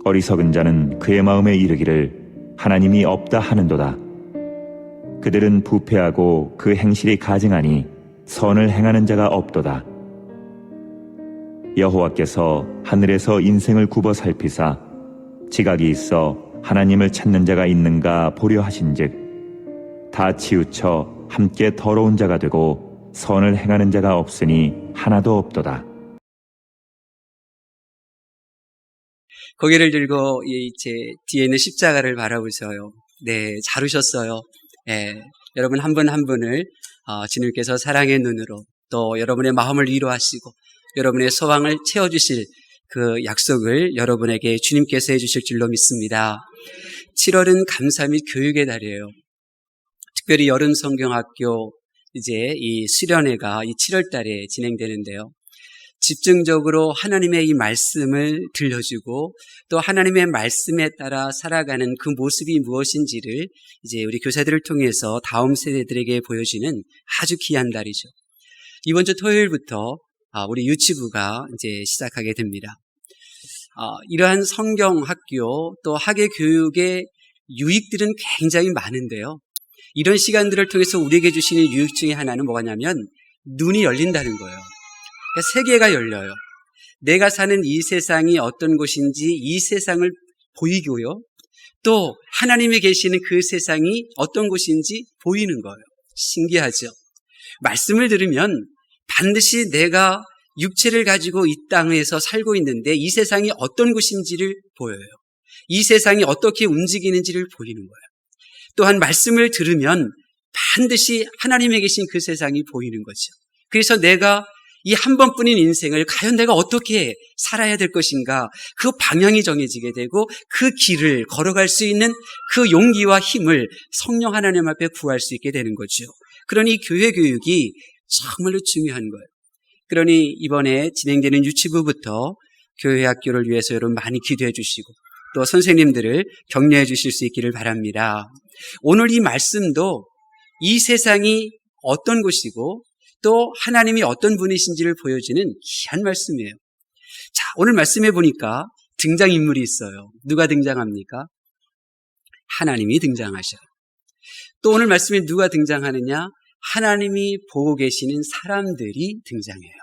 어리석은 자는 그의 마음에 이르기를 하나님이 없다 하는도다. 그들은 부패하고 그 행실이 가증하니 선을 행하는 자가 없도다. 여호와께서 하늘에서 인생을 굽어 살피사 지각이 있어 하나님을 찾는 자가 있는가 보려 하신즉 다 치우쳐 함께 더러운 자가 되고 선을 행하는 자가 없으니 하나도 없도다. 고개를 들고 제 뒤에 있는 십자가를 바라보셔요. 네, 잘 오셨어요. 네, 여러분 한 분 한 분을 주님께서 사랑의 눈으로 또 여러분의 마음을 위로하시고 여러분의 소망을 채워주실 그 약속을 여러분에게 주님께서 해주실 줄로 믿습니다. 7월은 감사 및 교육의 달이에요. 특별히 여름 성경학교 이제 이 수련회가 이 7월 달에 진행되는데요. 집중적으로 하나님의 이 말씀을 들려주고 또 하나님의 말씀에 따라 살아가는 그 모습이 무엇인지를 이제 우리 교사들을 통해서 다음 세대들에게 보여주는 아주 귀한 달이죠. 이번 주 토요일부터 우리 유치부가 이제 시작하게 됩니다. 이러한 성경학교 또 학예 교육의 유익들은 굉장히 많은데요. 이런 시간들을 통해서 우리에게 주시는 유익 중에 하나는 뭐냐면 눈이 열린다는 거예요. 그러니까 세계가 열려요. 내가 사는 이 세상이 어떤 곳인지 이 세상을 보이고요. 또 하나님이 계시는 그 세상이 어떤 곳인지 보이는 거예요. 신기하죠? 말씀을 들으면 반드시 내가 육체를 가지고 이 땅에서 살고 있는데 이 세상이 어떤 곳인지를 보여요. 이 세상이 어떻게 움직이는지를 보이는 거예요. 또한 말씀을 들으면 반드시 하나님이 계신 그 세상이 보이는 거죠. 그래서 내가 이 한 번뿐인 인생을 과연 내가 어떻게 살아야 될 것인가 그 방향이 정해지게 되고 그 길을 걸어갈 수 있는 그 용기와 힘을 성령 하나님 앞에 구할 수 있게 되는 거죠. 그러니 교회 교육이 정말로 중요한 거예요. 그러니 이번에 진행되는 유치부부터 교회 학교를 위해서 여러분 많이 기도해 주시고 또 선생님들을 격려해 주실 수 있기를 바랍니다. 오늘 이 말씀도 이 세상이 어떤 곳이고 또 하나님이 어떤 분이신지를 보여주는 귀한 말씀이에요. 자, 오늘 말씀해 보니까 등장인물이 있어요. 누가 등장합니까? 하나님이 등장하셔요. 또 오늘 말씀에 누가 등장하느냐? 하나님이 보고 계시는 사람들이 등장해요.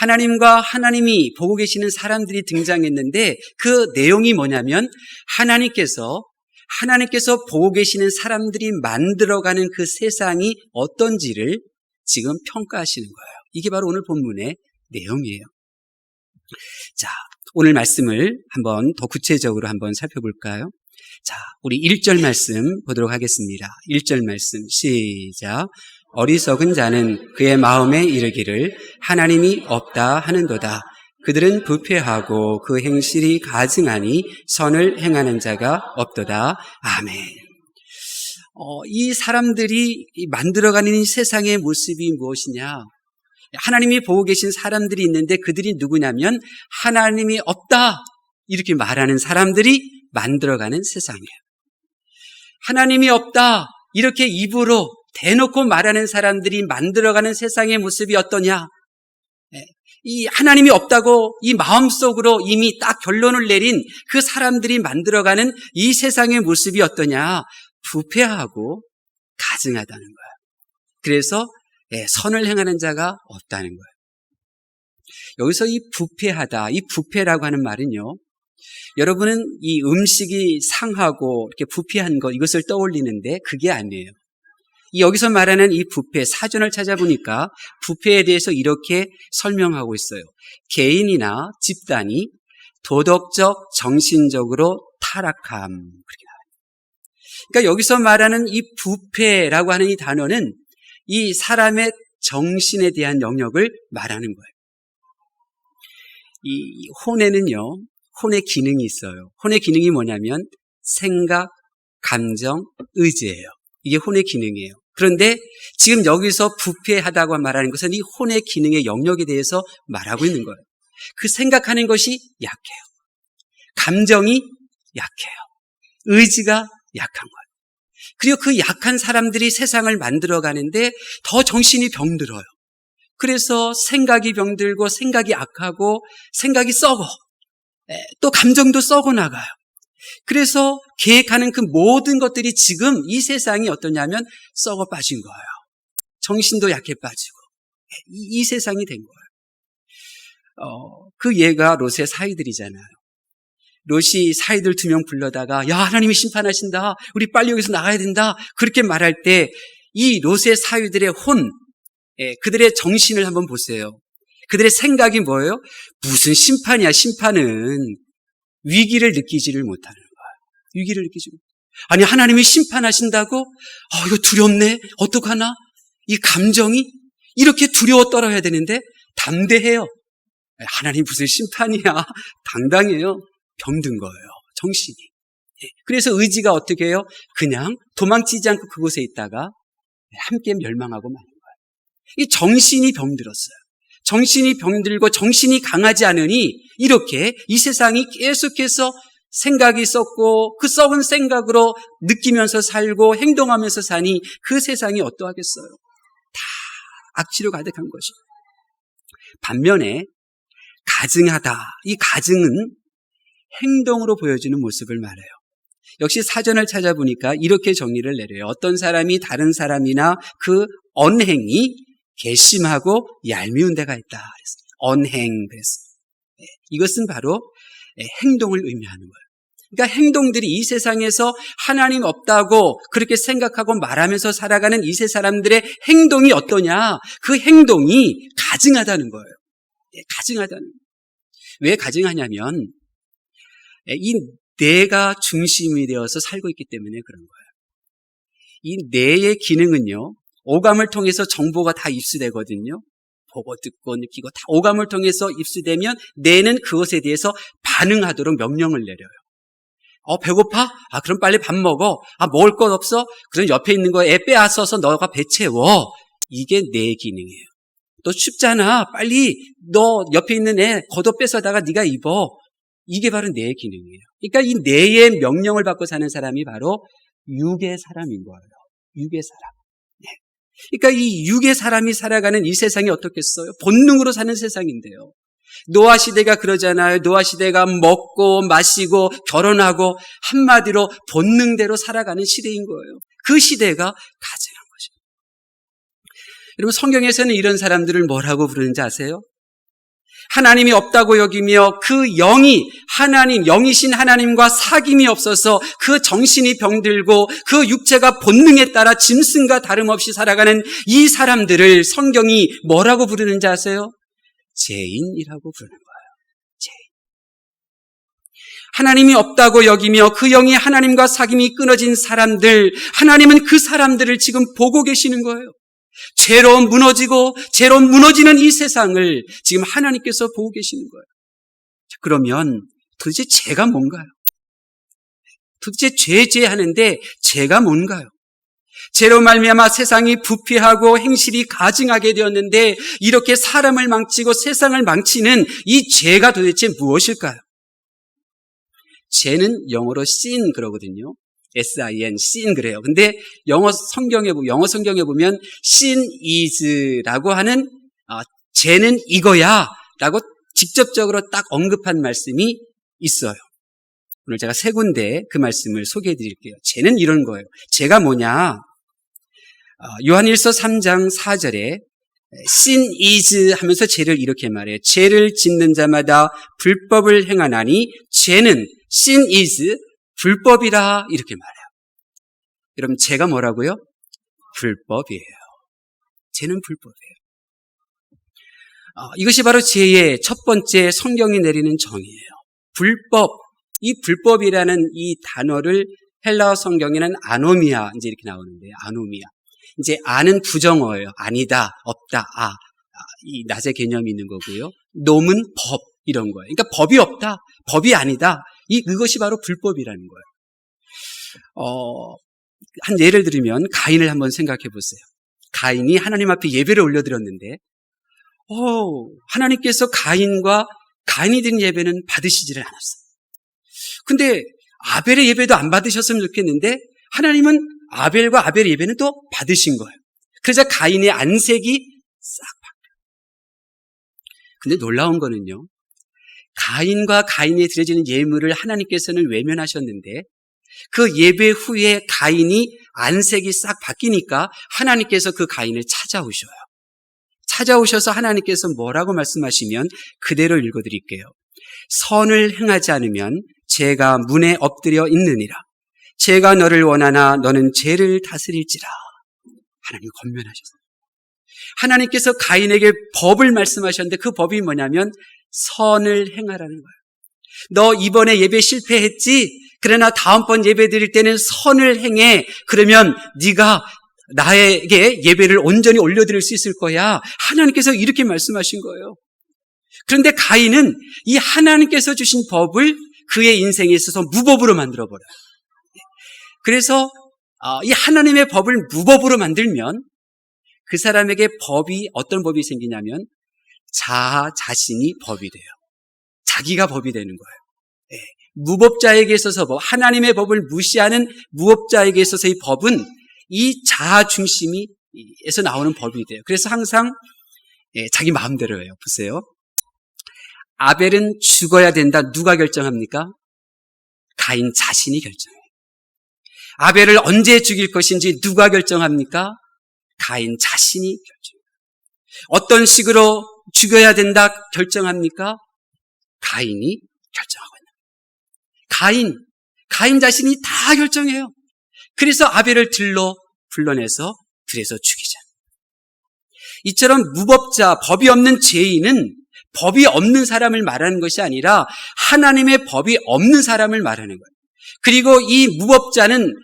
하나님과 하나님이 보고 계시는 사람들이 등장했는데 그 내용이 뭐냐면 하나님께서 보고 계시는 사람들이 만들어가는 그 세상이 어떤지를 지금 평가하시는 거예요. 이게 바로 오늘 본문의 내용이에요. 자, 오늘 말씀을 한번 더 구체적으로 한번 살펴볼까요? 자, 우리 1절 말씀 보도록 하겠습니다. 1절 말씀 시작. 어리석은 자는 그의 마음에 이르기를 하나님이 없다 하는도다. 그들은 부패하고 그 행실이 가증하니 선을 행하는 자가 없도다. 아멘. 이 사람들이 만들어가는 이 세상의 모습이 무엇이냐? 하나님이 보고 계신 사람들이 있는데 그들이 누구냐면 하나님이 없다 이렇게 말하는 사람들이 만들어가는 세상이에요. 하나님이 없다 이렇게 입으로 대놓고 말하는 사람들이 만들어가는 세상의 모습이 어떠냐? 이 하나님이 없다고 이 마음속으로 이미 딱 결론을 내린 그 사람들이 만들어가는 이 세상의 모습이 어떠냐? 부패하고 가증하다는 거예요. 그래서 선을 행하는 자가 없다는 거예요. 여기서 이 부패하다, 이 부패라고 하는 말은요, 여러분은 이 음식이 상하고 이렇게 부패한 것 이것을 떠올리는데 그게 아니에요. 여기서 말하는 이 부패, 사전을 찾아보니까 부패에 대해서 이렇게 설명하고 있어요. 개인이나 집단이 도덕적, 정신적으로 타락함. 그렇게 나와요. 그러니까 여기서 말하는 이 부패라고 하는 이 단어는 이 사람의 정신에 대한 영역을 말하는 거예요. 이 혼에는요, 혼의 기능이 있어요. 혼의 기능이 뭐냐면 생각, 감정, 의지예요. 이게 혼의 기능이에요. 그런데 지금 여기서 부패하다고 말하는 것은 이 혼의 기능의 영역에 대해서 말하고 있는 거예요. 그 생각하는 것이 약해요. 감정이 약해요. 의지가 약한 거예요. 그리고 그 약한 사람들이 세상을 만들어가는데 더 정신이 병들어요. 그래서 생각이 병들고 생각이 악하고 생각이 썩어. 또 감정도 썩어 나가요. 그래서 계획하는 그 모든 것들이 지금 이 세상이 어떠냐면 썩어 빠진 거예요. 정신도 약해 빠지고 이 세상이 된 거예요. 그 예가 롯의 사위들이잖아요. 롯이 사위들 2명 불러다가 야, 하나님이 심판하신다, 우리 빨리 여기서 나가야 된다, 그렇게 말할 때 이 롯의 사위들의 그들의 정신을 한번 보세요. 그들의 생각이 뭐예요? 무슨 심판이야. 심판은 위기를 느끼지를 못하는 거예요. 위기를 느끼지 못해요. 아니, 하나님이 심판하신다고? 이거 두렵네, 어떡하나? 이 감정이 이렇게 두려워 떨어야 되는데 담대해요. 하나님 무슨 심판이야. 당당해요. 병든 거예요, 정신이. 그래서 의지가 어떻게 해요? 그냥 도망치지 않고 그곳에 있다가 함께 멸망하고 마는 거예요. 이 정신이 병들었어요. 정신이 병들고 정신이 강하지 않으니 이렇게 이 세상이 계속해서 생각이 썩고 그 썩은 생각으로 느끼면서 살고 행동하면서 사니 그 세상이 어떠하겠어요? 다 악취로 가득한 것이죠. 반면에 가증하다, 이 가증은 행동으로 보여주는 모습을 말해요. 역시 사전을 찾아보니까 이렇게 정리를 내려요. 어떤 사람이 다른 사람이나 그 언행이 괘씸하고 얄미운 데가 있다 그랬어요. 언행 그랬어요. 이것은 바로 행동을 의미하는 거예요. 그러니까 행동들이 이 세상에서 하나님 없다고 그렇게 생각하고 말하면서 살아가는 이 세 사람들의 행동이 어떠냐? 그 행동이 가증하다는 거예요. 가증하다는 거예요. 왜 가증하냐면 이 뇌가 중심이 되어서 살고 있기 때문에 그런 거예요. 이 뇌의 기능은요, 오감을 통해서 정보가 다 입수되거든요. 보고 듣고 느끼고 다 오감을 통해서 입수되면 뇌는 그것에 대해서 반응하도록 명령을 내려요. 배고파? 그럼 빨리 밥 먹어. 먹을 것 없어? 그럼 옆에 있는 거 애 빼앗아서 너가 배 채워. 이게 뇌 기능이에요. 너 춥잖아. 빨리 너 옆에 있는 애 겉옷 뺏어다가 네가 입어. 이게 바로 뇌의 기능이에요. 그러니까 이 뇌의 명령을 받고 사는 사람이 바로 육의 사람인 거예요. 육의 사람. 그러니까 이 육의 사람이 살아가는 이 세상이 어떻겠어요? 본능으로 사는 세상인데요. 노아 시대가 그러잖아요. 노아 시대가 먹고 마시고 결혼하고 한마디로 본능대로 살아가는 시대인 거예요. 그 시대가 가증한 거죠. 여러분, 성경에서는 이런 사람들을 뭐라고 부르는지 아세요? 하나님이 없다고 여기며 그 영이신 하나님과 사귐이 없어서 그 정신이 병들고 그 육체가 본능에 따라 짐승과 다름없이 살아가는 이 사람들을 성경이 뭐라고 부르는지 아세요? 죄인이라고 부르는 거예요. 죄인. 하나님이 없다고 여기며 그 영이 하나님과 사귐이 끊어진 사람들, 하나님은 그 사람들을 지금 보고 계시는 거예요. 죄로 무너지는 이 세상을 지금 하나님께서 보고 계시는 거예요. 그러면 도대체 죄가 뭔가요? 도대체 죄하는데 죄가 뭔가요? 죄로 말미암아 세상이 부패하고 행실이 가증하게 되었는데 이렇게 사람을 망치고 세상을 망치는 이 죄가 도대체 무엇일까요? 죄는 영어로 sin 그러거든요. sin, sin 그래요. 근데 영어 성경에 보면 sin is라고 하는 죄는 이거야 라고 직접적으로 딱 언급한 말씀이 있어요. 오늘 제가 3군데 그 말씀을 소개해 드릴게요. 죄는 이런 거예요. 죄가 뭐냐? 요한일서 3장 4절에 sin is 하면서 죄를 이렇게 말해요. 죄를 짓는 자마다 불법을 행하나니 죄는 sin is 불법이라 이렇게 말해요. 여러분, 죄가 뭐라고요? 불법이에요. 죄는 불법이에요. 이것이 바로 죄의 첫 번째 성경이 내리는 정의예요. 불법. 이 불법이라는 이 단어를 헬라어 성경에는 아노미아 이제 이렇게 나오는데요. 아노미아. 이제 아는 부정어예요. 아니다, 없다, 이 낮의 개념이 있는 거고요. 놈은 법 이런 거예요. 그러니까 법이 없다, 법이 아니다. 이것이 바로 불법이라는 거예요. 한 예를 들면 가인을 한번 생각해 보세요. 가인이 하나님 앞에 예배를 올려드렸는데 하나님께서 가인이 드린 예배는 받으시지를 않았어요. 근데 아벨의 예배도 안 받으셨으면 좋겠는데 하나님은 아벨과 아벨의 예배는 또 받으신 거예요. 그래서 가인의 안색이 싹 바뀌어요. 근데 놀라운 거는요, 가인과 가인에 드려지는 예물을 하나님께서는 외면하셨는데 그 예배 후에 가인이 안색이 싹 바뀌니까 하나님께서 그 가인을 찾아오셔요. 찾아오셔서 하나님께서 뭐라고 말씀하시면 그대로 읽어드릴게요. 선을 행하지 않으면 죄가 문에 엎드려 있느니라. 죄가 너를 원하나 너는 죄를 다스릴지라. 하나님 권면하셨어요. 하나님께서 가인에게 법을 말씀하셨는데 그 법이 뭐냐면 선을 행하라는 거예요. 너 이번에 예배 실패했지? 그러나 다음번 예배 드릴 때는 선을 행해. 그러면 네가 나에게 예배를 온전히 올려드릴 수 있을 거야. 하나님께서 이렇게 말씀하신 거예요. 그런데 가인은 이 하나님께서 주신 법을 그의 인생에 있어서 무법으로 만들어버려요. 그래서 이 하나님의 법을 무법으로 만들면 그 사람에게 법이 어떤 법이 생기냐면 자신이 법이 돼요. 자기가 법이 되는 거예요. 무법자에게 있어서 법, 하나님의 법을 무시하는 무법자에게 있어서의 법은 이 자아 중심에서 나오는 법이 돼요. 그래서 항상 자기 마음대로 해요. 보세요. 아벨은 죽어야 된다. 누가 결정합니까? 가인 자신이 결정해요. 아벨을 언제 죽일 것인지 누가 결정합니까? 가인 자신이 결정해요. 어떤 식으로 죽여야 된다 결정합니까? 가인이 결정하고 있는 거예요. 가인 자신이 다 결정해요. 그래서 아벨을 들로 불러내서 들에서 죽이자. 이처럼 무법자, 법이 없는 죄인은 법이 없는 사람을 말하는 것이 아니라 하나님의 법이 없는 사람을 말하는 거예요. 그리고 이 무법자는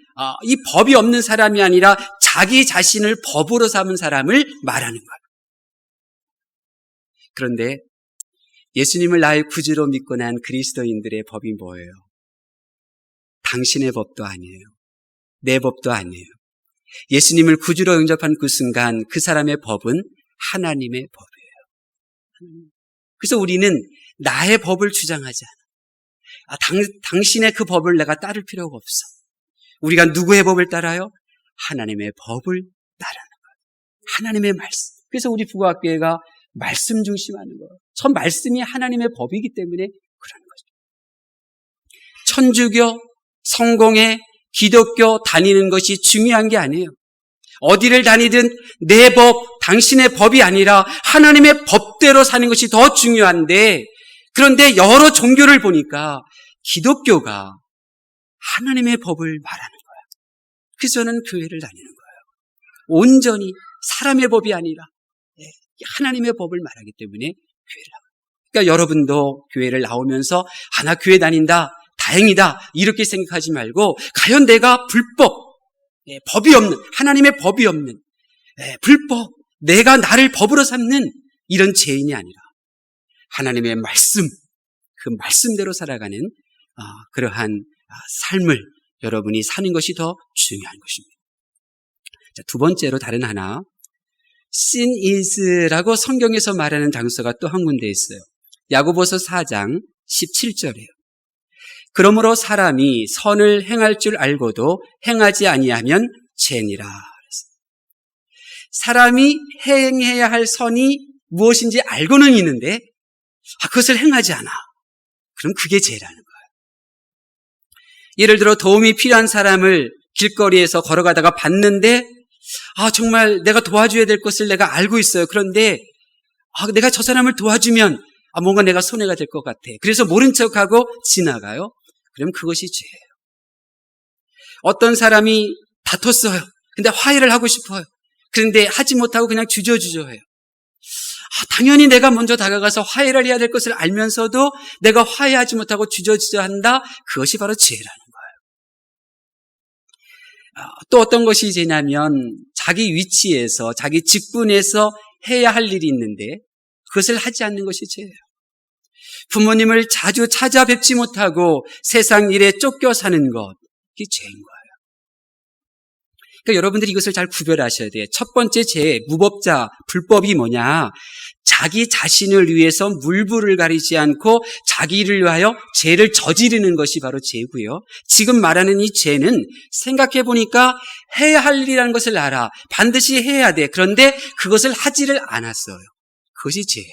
이 법이 없는 사람이 아니라 자기 자신을 법으로 삼은 사람을 말하는 거예요. 그런데 예수님을 나의 구주로 믿고 난 그리스도인들의 법이 뭐예요? 당신의 법도 아니에요. 내 법도 아니에요. 예수님을 구주로 영접한 그 순간 그 사람의 법은 하나님의 법이에요. 그래서 우리는 나의 법을 주장하지 않아. 당신의 그 법을 내가 따를 필요가 없어. 우리가 누구의 법을 따라요? 하나님의 법을 따르는 거예요. 하나님의 말씀. 그래서 우리 부과학교회가 말씀 중심하는 거예요. 저 말씀이 하나님의 법이기 때문에 그러는 거죠. 천주교, 성공회, 기독교 다니는 것이 중요한 게 아니에요. 어디를 다니든 내 법, 당신의 법이 아니라 하나님의 법대로 사는 것이 더 중요한데, 그런데 여러 종교를 보니까 기독교가 하나님의 법을 말하는 거예요. 그래서 저는 교회를 다니는 거예요. 온전히 사람의 법이 아니라 하나님의 법을 말하기 때문에 교회를 나와요. 그러니까 여러분도 교회를 나오면서 나 교회 다닌다, 다행이다 이렇게 생각하지 말고 과연 내가 불법, 법이 없는, 하나님의 법이 없는 불법, 내가 나를 법으로 삼는 이런 죄인이 아니라 하나님의 말씀, 그 말씀대로 살아가는 그러한 삶을 여러분이 사는 것이 더 중요한 것입니다. 자, 두 번째로 다른 하나, sin is라고 성경에서 말하는 장소가 또 한 군데 있어요. 야고보서 4장 17절이에요. 그러므로 사람이 선을 행할 줄 알고도 행하지 아니하면 죄니라. 사람이 행해야 할 선이 무엇인지 알고는 있는데 그것을 행하지 않아. 그럼 그게 죄라는 거예요. 예를 들어 도움이 필요한 사람을 길거리에서 걸어가다가 봤는데 정말 내가 도와줘야 될 것을 내가 알고 있어요. 그런데 내가 저 사람을 도와주면 뭔가 내가 손해가 될 것 같아. 그래서 모른 척하고 지나가요. 그럼 그것이 죄예요. 어떤 사람이 다퉜어요. 근데 화해를 하고 싶어요. 그런데 하지 못하고 그냥 주저주저해요. 당연히 내가 먼저 다가가서 화해를 해야 될 것을 알면서도 내가 화해하지 못하고 주저주저한다. 그것이 바로 죄라는 거예요. 또 어떤 것이 죄냐면 자기 위치에서, 자기 직분에서 해야 할 일이 있는데 그것을 하지 않는 것이 죄예요. 부모님을 자주 찾아뵙지 못하고 세상 일에 쫓겨 사는 것, 이게 죄인 거예요. 그러니까 여러분들이 이것을 잘 구별하셔야 돼요. 첫 번째 죄, 무법자, 불법이 뭐냐? 자기 자신을 위해서 물불을 가리지 않고 자기를 위하여 죄를 저지르는 것이 바로 죄고요. 지금 말하는 이 죄는 생각해 보니까 해야 할 일이라는 것을 알아. 반드시 해야 돼. 그런데 그것을 하지를 않았어요. 그것이 죄예요.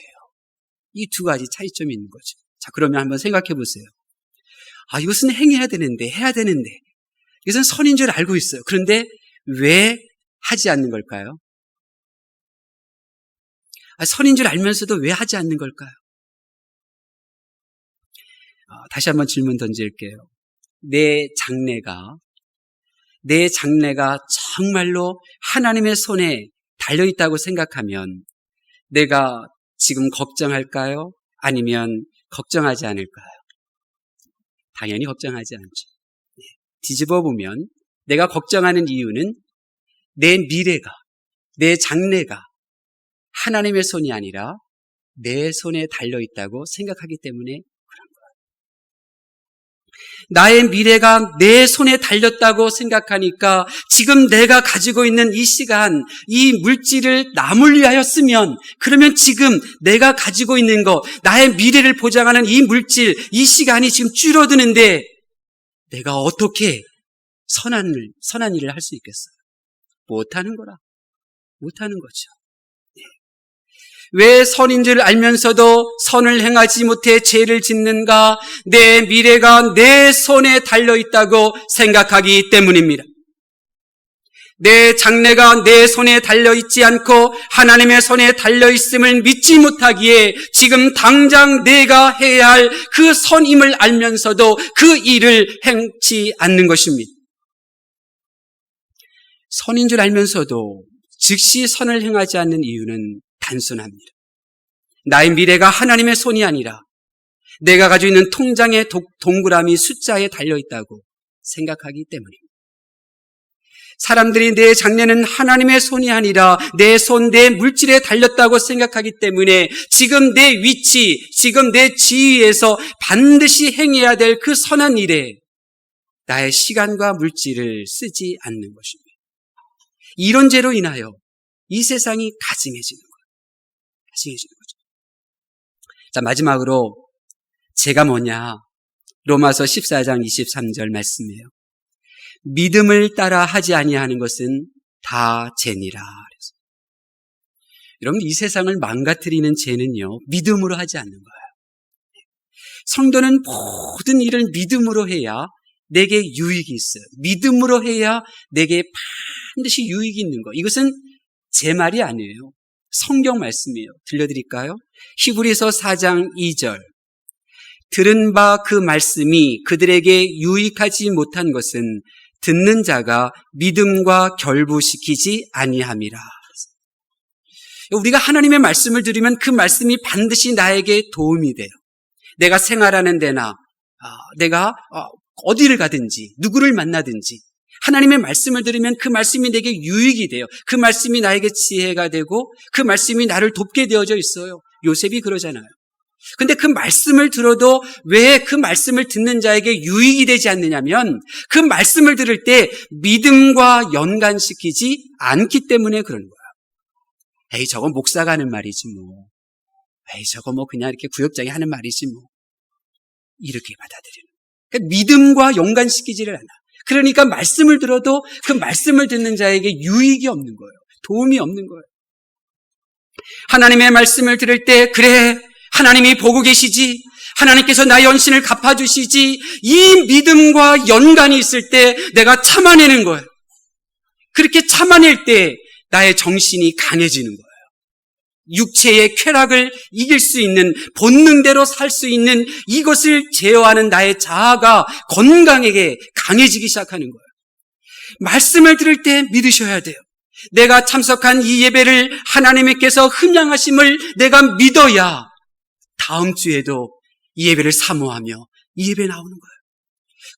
이 두 가지 차이점이 있는 거죠. 자, 그러면 한번 생각해 보세요. 아, 이것은 행해야 되는데, 해야 되는데, 이것은 선인 줄 알고 있어요. 그런데 왜 하지 않는 걸까요? 아, 선인 줄 알면서도 왜 하지 않는 걸까요? 다시 한번 질문 던질게요. 내 장래가 정말로 하나님의 손에 달려있다고 생각하면 내가 지금 걱정할까요? 아니면 걱정하지 않을까요? 당연히 걱정하지 않죠. 뒤집어 보면 내가 걱정하는 이유는 내 미래가, 내 장래가 하나님의 손이 아니라 내 손에 달려있다고 생각하기 때문에 그런 거예요. 나의 미래가 내 손에 달렸다고 생각하니까 지금 내가 가지고 있는 이 시간, 이 물질을 남을 위하였으면, 그러면 지금 내가 가지고 있는 것, 나의 미래를 보장하는 이 물질, 이 시간이 지금 줄어드는데 내가 어떻게 선한 일을 할 수 있겠어요? 못하는 거죠. 왜 선인 줄 알면서도 선을 행하지 못해 죄를 짓는가? 내 미래가 내 손에 달려있다고 생각하기 때문입니다. 내 장래가 내 손에 달려있지 않고 하나님의 손에 달려있음을 믿지 못하기에 지금 당장 내가 해야 할 그 선임을 알면서도 그 일을 행치 않는 것입니다. 선인 줄 알면서도 즉시 선을 행하지 않는 이유는 단순합니다. 나의 미래가 하나님의 손이 아니라 내가 가지고 있는 통장의 동그라미 숫자에 달려있다고 생각하기 때문입니다. 사람들이 내 장래는 하나님의 손이 아니라 내 손, 내 물질에 달렸다고 생각하기 때문에 지금 내 위치, 지금 내 지위에서 반드시 행해야 될 그 선한 일에 나의 시간과 물질을 쓰지 않는 것입니다. 이런 죄로 인하여 이 세상이 가증해지는 거예요. 자, 마지막으로 죄가 뭐냐? 로마서 14장 23절 말씀이에요. 믿음을 따라 하지 아니하는 것은 다 죄니라. 여러분, 이 세상을 망가뜨리는 죄는요, 믿음으로 하지 않는 거예요. 성도는 모든 일을 믿음으로 해야 내게 유익이 있어요. 믿음으로 해야 내게 반드시 유익이 있는 거. 이것은 제 말이 아니에요. 성경 말씀이에요. 들려드릴까요? 히브리서 4장 2절. 들은 바 그 말씀이 그들에게 유익하지 못한 것은 듣는 자가 믿음과 결부시키지 아니함이라. 우리가 하나님의 말씀을 들으면 그 말씀이 반드시 나에게 도움이 돼요. 내가 생활하는 데나 내가 어디를 가든지 누구를 만나든지 하나님의 말씀을 들으면 그 말씀이 내게 유익이 돼요. 그 말씀이 나에게 지혜가 되고 그 말씀이 나를 돕게 되어져 있어요. 요셉이 그러잖아요. 근데 그 말씀을 들어도 왜 그 말씀을 듣는 자에게 유익이 되지 않느냐면 그 말씀을 들을 때 믿음과 연관시키지 않기 때문에 그런 거야. 에이, 저거 목사가 하는 말이지 뭐. 에이, 저거 뭐 그냥 이렇게 구역장이 하는 말이지 뭐. 이렇게 받아들이는 거야. 그러니까 믿음과 연관시키지를 않아. 그러니까 말씀을 들어도 그 말씀을 듣는 자에게 유익이 없는 거예요. 도움이 없는 거예요. 하나님의 말씀을 들을 때 그래, 하나님이 보고 계시지, 하나님께서 나의 헌신을 갚아주시지, 이 믿음과 연관이 있을 때 내가 참아내는 거예요. 그렇게 참아낼 때 나의 정신이 강해지는 거예요. 육체의 쾌락을 이길 수 있는, 본능대로 살 수 있는 이것을 제어하는 나의 자아가 건강하게 강해지기 시작하는 거예요. 말씀을 들을 때 믿으셔야 돼요. 내가 참석한 이 예배를 하나님께서 흠양하심을 내가 믿어야 다음 주에도 이 예배를 사모하며 이 예배에 나오는 거예요.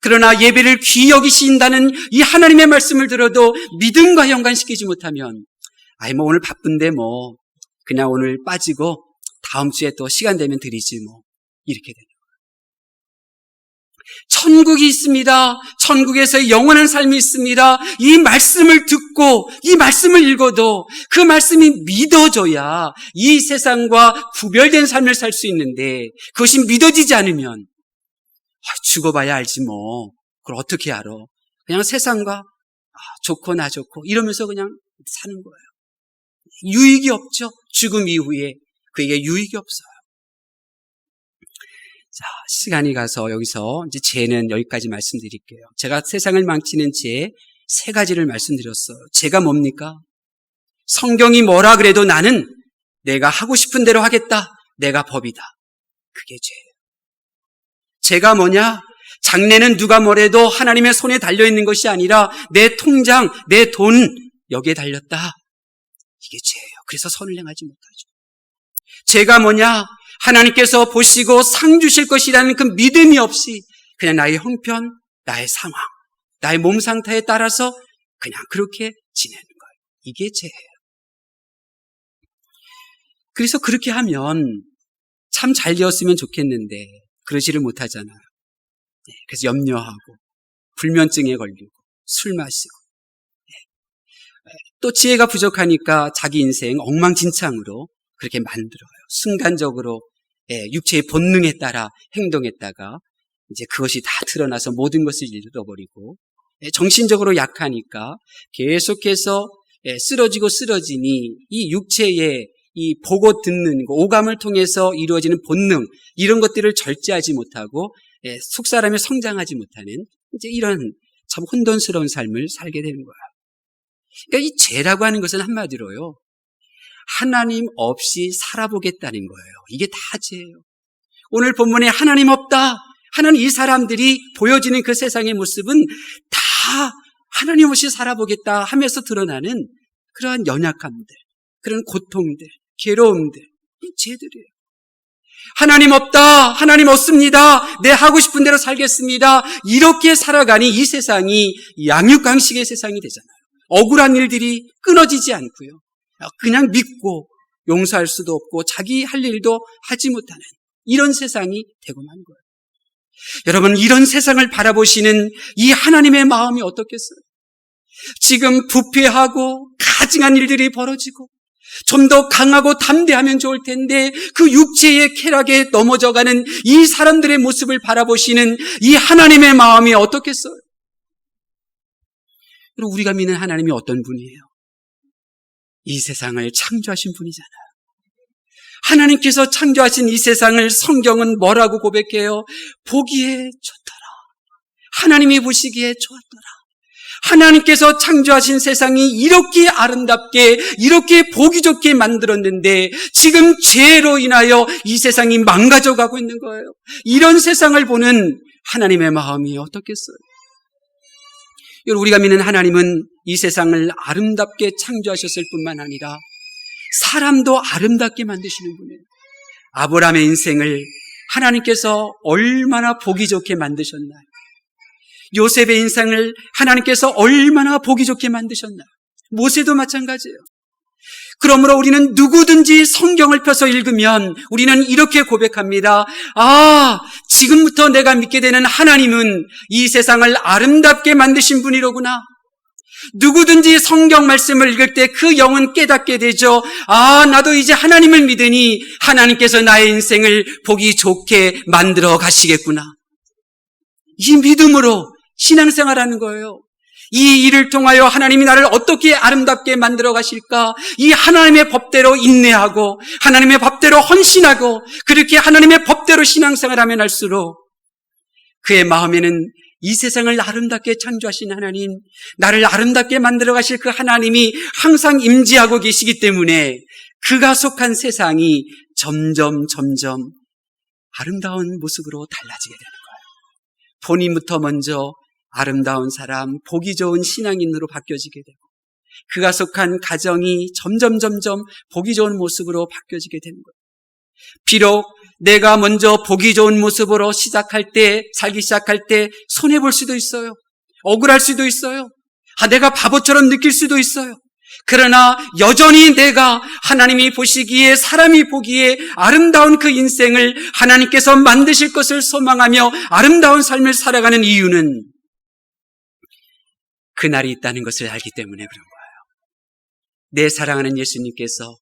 그러나 예배를 귀히 여기신다는 이 하나님의 말씀을 들어도 믿음과 연관시키지 못하면 뭐 오늘 바쁜데 뭐 그냥 오늘 빠지고 다음 주에 또 시간 되면 드리지 뭐 이렇게 되는 거예요. 천국이 있습니다. 천국에서 영원한 삶이 있습니다. 이 말씀을 듣고 이 말씀을 읽어도 그 말씀이 믿어져야 이 세상과 구별된 삶을 살 수 있는데 그것이 믿어지지 않으면 죽어봐야 알지 뭐 그걸 어떻게 알아. 그냥 세상과 좋고 나 좋고 이러면서 그냥 사는 거예요. 유익이 없죠. 죽음 이후에 그에게 유익이 없어요. 자, 시간이 가서 여기서 이제 죄는 여기까지 말씀드릴게요. 제가 세상을 망치는 죄 세 가지를 말씀드렸어요. 죄가 뭡니까? 성경이 뭐라 그래도 나는 내가 하고 싶은 대로 하겠다. 내가 법이다. 그게 죄예요. 죄가 뭐냐? 장래는 누가 뭐래도 하나님의 손에 달려있는 것이 아니라 내 통장, 내 돈 여기에 달렸다. 이게 죄예요. 그래서 선을 행하지 못하죠. 죄가 뭐냐? 하나님께서 보시고 상 주실 것이라는 그 믿음이 없이 그냥 나의 형편, 나의 상황, 나의 몸 상태에 따라서 그냥 그렇게 지내는 거예요. 이게 죄예요. 그래서 그렇게 하면 참 잘 되었으면 좋겠는데 그러지를 못하잖아요. 그래서 염려하고 불면증에 걸리고 술 마시고 또 지혜가 부족하니까 자기 인생 엉망진창으로 그렇게 만들어요. 순간적으로 육체의 본능에 따라 행동했다가 이제 그것이 다 드러나서 모든 것을 잃어버리고 정신적으로 약하니까 계속해서 쓰러지고 쓰러지니 이 육체의 이 보고 듣는 오감을 통해서 이루어지는 본능 이런 것들을 절제하지 못하고 속사람이 성장하지 못하는 이제 이런 참 혼돈스러운 삶을 살게 되는 거예요. 그러니까 이 죄라고 하는 것은 한마디로요. 하나님 없이 살아보겠다는 거예요. 이게 다 죄예요. 오늘 본문에 하나님 없다. 하나님 이 사람들이 보여지는 그 세상의 모습은 다 하나님 없이 살아보겠다 하면서 드러나는 그러한 연약함들, 그런 고통들, 괴로움들, 이 죄들이에요. 하나님 없다. 하나님 없습니다. 내 하고 싶은 대로 살겠습니다. 이렇게 살아가니 이 세상이 양육강식의 세상이 되잖아요. 억울한 일들이 끊어지지 않고요. 그냥 믿고 용서할 수도 없고 자기 할 일도 하지 못하는 이런 세상이 되고 만 거예요. 여러분 이런 세상을 바라보시는 이 하나님의 마음이 어떻겠어요? 지금 부패하고 가증한 일들이 벌어지고 좀 더 강하고 담대하면 좋을 텐데 그 육체의 쾌락에 넘어져가는 이 사람들의 모습을 바라보시는 이 하나님의 마음이 어떻겠어요? 그리고 우리가 믿는 하나님이 어떤 분이에요? 이 세상을 창조하신 분이잖아요. 하나님께서 창조하신 이 세상을 성경은 뭐라고 고백해요? 보기에 좋더라. 하나님이 보시기에 좋았더라. 하나님께서 창조하신 세상이 이렇게 아름답게 이렇게 보기 좋게 만들었는데 지금 죄로 인하여 이 세상이 망가져가고 있는 거예요. 이런 세상을 보는 하나님의 마음이 어떻겠어요? 여러분 우리가 믿는 하나님은 이 세상을 아름답게 창조하셨을 뿐만 아니라 사람도 아름답게 만드시는 분이에요. 아브라함의 인생을 하나님께서 얼마나 보기 좋게 만드셨나요? 요셉의 인생을 하나님께서 얼마나 보기 좋게 만드셨나요? 모세도 마찬가지예요. 그러므로 우리는 누구든지 성경을 펴서 읽으면 우리는 이렇게 고백합니다. 지금부터 내가 믿게 되는 하나님은 이 세상을 아름답게 만드신 분이로구나. 누구든지 성경 말씀을 읽을 때 그 영은 깨닫게 되죠. 나도 이제 하나님을 믿으니 하나님께서 나의 인생을 보기 좋게 만들어 가시겠구나. 이 믿음으로 신앙생활하는 거예요. 이 일을 통하여 하나님이 나를 어떻게 아름답게 만들어 가실까? 이 하나님의 법대로 인내하고 하나님의 법대로 헌신하고 그렇게 하나님의 법대로 신앙생활하면 할수록 그의 마음에는 이 세상을 아름답게 창조하신 하나님, 나를 아름답게 만들어 가실 그 하나님이 항상 임재하고 계시기 때문에 그가 속한 세상이 점점 아름다운 모습으로 달라지게 되는 거예요. 본인부터 먼저 아름다운 사람, 보기 좋은 신앙인으로 바뀌어지게 되고 그가 속한 가정이 점점 보기 좋은 모습으로 바뀌어지게 되는 거예요. 비록 내가 먼저 보기 좋은 모습으로 살기 시작할 때 손해볼 수도 있어요. 억울할 수도 있어요. 내가 바보처럼 느낄 수도 있어요. 그러나 여전히 내가 하나님이 보시기에 사람이 보기에 아름다운 그 인생을 하나님께서 만드실 것을 소망하며 아름다운 삶을 살아가는 이유는 그날이 있다는 것을 알기 때문에 그런 거예요. 내 사랑하는 예수님께서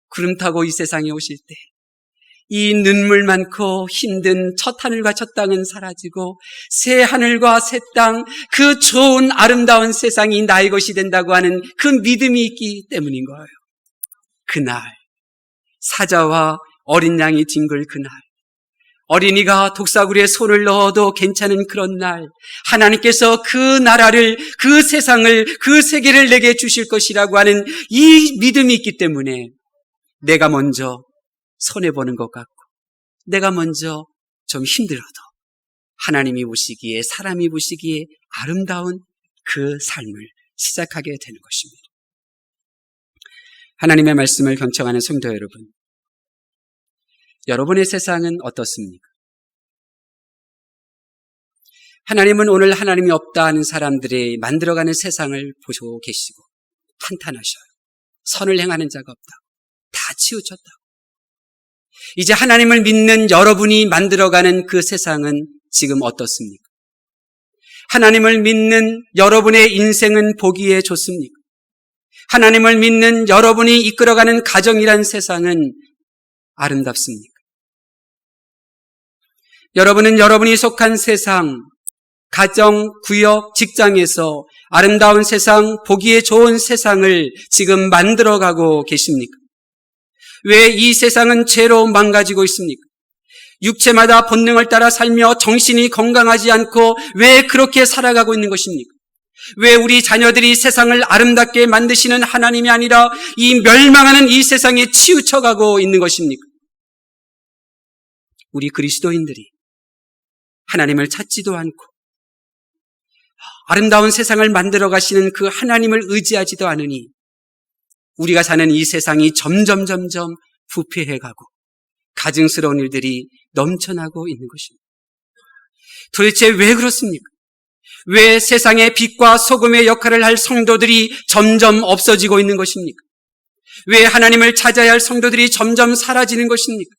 구름 타고 이 세상에 오실 때 이 눈물 많고 힘든 첫 하늘과 첫 땅은 사라지고 새 하늘과 새 땅, 그 좋은 아름다운 세상이 나의 것이 된다고 하는 그 믿음이 있기 때문인 거예요. 그날 사자와 어린 양이 뒹굴 그날 어린이가 독사구리에 손을 넣어도 괜찮은 그런 날, 하나님께서 그 나라를, 그 세상을, 그 세계를 내게 주실 것이라고 하는 이 믿음이 있기 때문에 내가 먼저 손해보는 것 같고, 내가 먼저 좀 힘들어도 하나님이 보시기에, 사람이 보시기에 아름다운 그 삶을 시작하게 되는 것입니다. 하나님의 말씀을 경청하는 성도 여러분, 여러분의 세상은 어떻습니까? 하나님은 오늘 하나님이 없다 하는 사람들이 만들어가는 세상을 보시고 계시고 한탄하셔요. 선을 행하는 자가 없다. 다 치우쳤다. 이제 하나님을 믿는 여러분이 만들어가는 그 세상은 지금 어떻습니까? 하나님을 믿는 여러분의 인생은 보기에 좋습니까? 하나님을 믿는 여러분이 이끌어가는 가정이란 세상은 아름답습니까? 여러분은 여러분이 속한 세상, 가정, 구역, 직장에서 아름다운 세상, 보기에 좋은 세상을 지금 만들어가고 계십니까? 왜 이 세상은 죄로 망가지고 있습니까? 육체마다 본능을 따라 살며 정신이 건강하지 않고 왜 그렇게 살아가고 있는 것입니까? 왜 우리 자녀들이 세상을 아름답게 만드시는 하나님이 아니라 이 멸망하는 이 세상에 치우쳐가고 있는 것입니까? 우리 그리스도인들이 하나님을 찾지도 않고 아름다운 세상을 만들어 가시는 그 하나님을 의지하지도 않으니 우리가 사는 이 세상이 점점 부패해가고 가증스러운 일들이 넘쳐나고 있는 것입니다. 도대체 왜 그렇습니까? 왜 세상의 빛과 소금의 역할을 할 성도들이 점점 없어지고 있는 것입니까? 왜 하나님을 찾아야 할 성도들이 점점 사라지는 것입니까?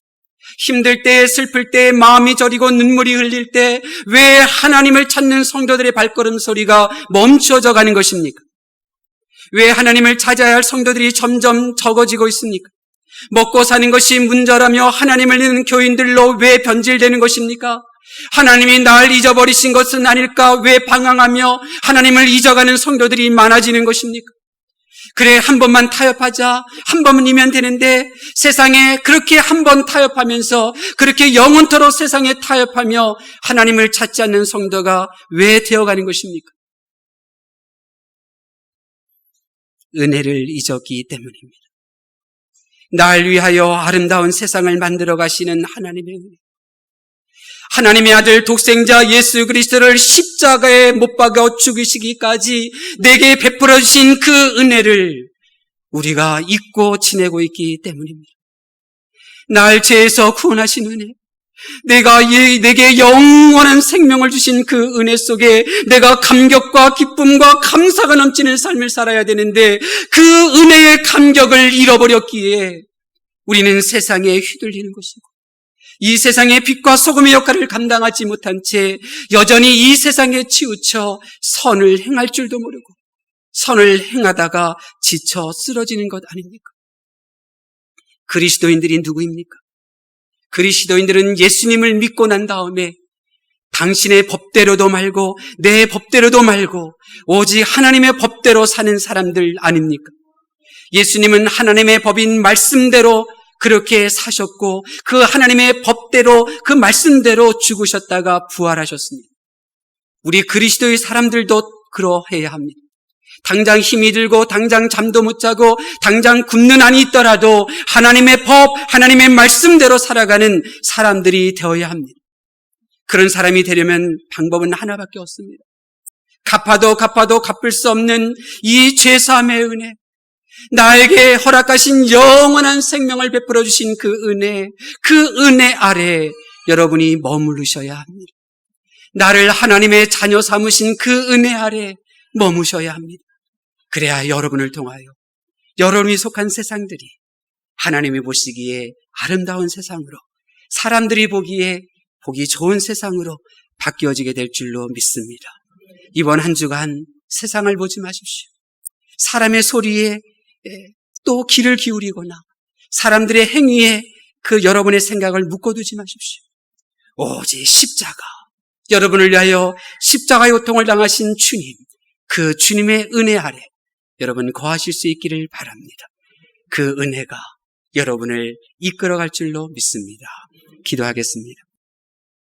힘들 때, 슬플 때, 마음이 저리고 눈물이 흘릴 때 왜 하나님을 찾는 성도들의 발걸음 소리가 멈추어져 가는 것입니까? 왜 하나님을 찾아야 할 성도들이 점점 적어지고 있습니까? 먹고 사는 것이 문제라며 하나님을 믿는 교인들로 왜 변질되는 것입니까? 하나님이 날 잊어버리신 것은 아닐까? 왜 방황하며 하나님을 잊어가는 성도들이 많아지는 것입니까? 그래, 한 번만 타협하자, 한 번이면 되는데 세상에 그렇게 한 번 타협하면서 그렇게 영원토록 세상에 타협하며 하나님을 찾지 않는 성도가 왜 되어가는 것입니까? 은혜를 잊었기 때문입니다. 날 위하여 아름다운 세상을 만들어 가시는 하나님의 은혜, 하나님의 아들 독생자 예수 그리스도를 십자가에 못 박아 죽이시기까지 내게 베풀어 주신 그 은혜를 우리가 잊고 지내고 있기 때문입니다. 날 죄에서 구원하신 은혜, 내게 영원한 생명을 주신 그 은혜 속에 내가 감격과 기쁨과 감사가 넘치는 삶을 살아야 되는데 그 은혜의 감격을 잃어버렸기에 우리는 세상에 휘둘리는 것이고 이 세상의 빛과 소금의 역할을 감당하지 못한 채 여전히 이 세상에 치우쳐 선을 행할 줄도 모르고 선을 행하다가 지쳐 쓰러지는 것 아닙니까? 그리스도인들이 누구입니까? 그리스도인들은 예수님을 믿고 난 다음에 당신의 법대로도 말고 내 법대로도 말고 오직 하나님의 법대로 사는 사람들 아닙니까? 예수님은 하나님의 법인 말씀대로 그렇게 사셨고 그 하나님의 법대로 그 말씀대로 죽으셨다가 부활하셨습니다. 우리 그리스도의 사람들도 그러해야 합니다. 당장 힘이 들고 당장 잠도 못 자고 당장 굶는 한이 있더라도 하나님의 법, 하나님의 말씀대로 살아가는 사람들이 되어야 합니다. 그런 사람이 되려면 방법은 하나밖에 없습니다. 갚아도 갚을 수 없는 이 죄사함의 은혜, 나에게 허락하신 영원한 생명을 베풀어 주신 그 은혜 아래 여러분이 머무르셔야 합니다. 나를 하나님의 자녀 삼으신 그 은혜 아래 머무셔야 합니다. 그래야 여러분을 통하여 여러분이 속한 세상들이 하나님이 보시기에 아름다운 세상으로, 사람들이 보기에 보기 좋은 세상으로 바뀌어지게 될 줄로 믿습니다. 이번 한 주간 세상을 보지 마십시오. 사람의 소리에 또 귀를 기울이거나 사람들의 행위에 그 여러분의 생각을 묶어두지 마십시오. 오직 십자가, 여러분을 위하여 십자가의 고통을 당하신 주님, 그 주님의 은혜 아래 여러분 거하실 수 있기를 바랍니다. 그 은혜가 여러분을 이끌어갈 줄로 믿습니다. 기도하겠습니다.